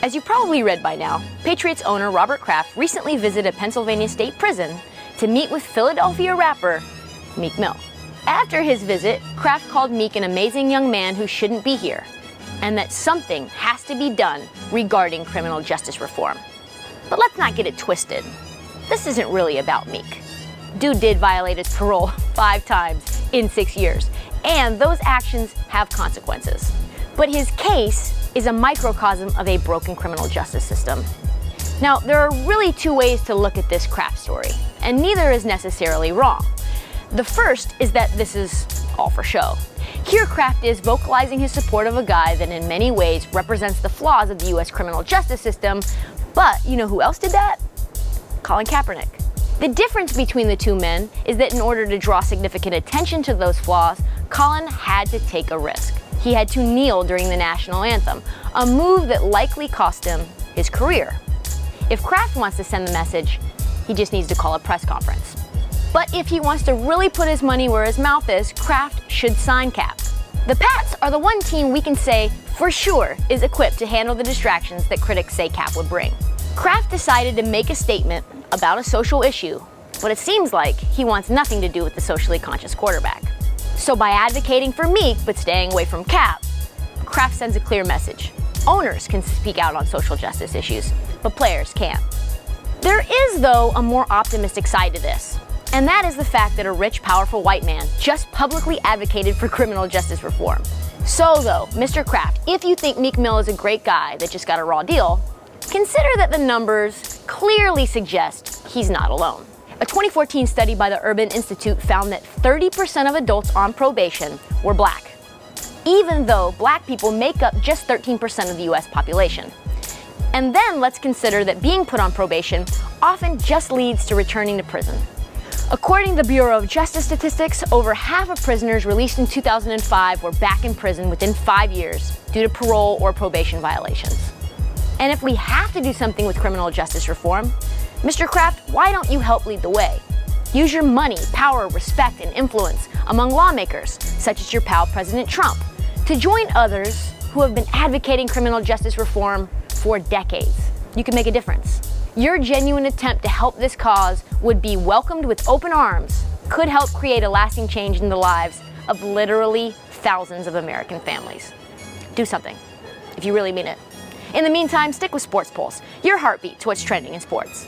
As you probably read by now, Patriots owner Robert Kraft recently visited a Pennsylvania state prison to meet with Philadelphia rapper Meek Mill. After his visit, Kraft called Meek an amazing young man who shouldn't be here, and that something has to be done regarding criminal justice reform. But let's not get it twisted. This isn't really about Meek. Dude did violate his parole 5 times in 6 years, and those actions have consequences. But his case is a microcosm of a broken criminal justice system. Now, there are really 2 ways to look at this Kraft story, and neither is necessarily wrong. The first is that this is all for show. Here Kraft is vocalizing his support of a guy that in many ways represents the flaws of the US criminal justice system, but you know who else did that? Colin Kaepernick. The difference between the 2 men is that in order to draw significant attention to those flaws, Colin had to take a risk. He had to kneel during the national anthem, a move that likely cost him his career. If Kraft wants to send the message, he just needs to call a press conference. But if he wants to really put his money where his mouth is, Kraft should sign Cap. The Pats are the one team we can say for sure is equipped to handle the distractions that critics say Cap would bring. Kraft decided to make a statement about a social issue, but it seems like he wants nothing to do with the socially conscious quarterback. So by advocating for Meek but staying away from Cap, Kraft sends a clear message. Owners can speak out on social justice issues, but players can't. There is, though, a more optimistic side to this, and that is the fact that a rich, powerful white man just publicly advocated for criminal justice reform. So though, Mr. Kraft, if you think Meek Mill is a great guy that just got a raw deal, consider that the numbers clearly suggest he's not alone. A 2014 study by the Urban Institute found that 30% of adults on probation were black, even though black people make up just 13% of the US population. And then let's consider that being put on probation often just leads to returning to prison. According to the Bureau of Justice Statistics, over half of prisoners released in 2005 were back in prison within 5 years due to parole or probation violations. And if we have to do something with criminal justice reform, Mr. Kraft, why don't you help lead the way? Use your money, power, respect, and influence among lawmakers, such as your pal President Trump, to join others who have been advocating criminal justice reform for decades. You can make a difference. Your genuine attempt to help this cause would be welcomed with open arms, could help create a lasting change in the lives of literally thousands of American families. Do something, if you really mean it. In the meantime, stick with Sports Pulse, your heartbeat to what's trending in sports.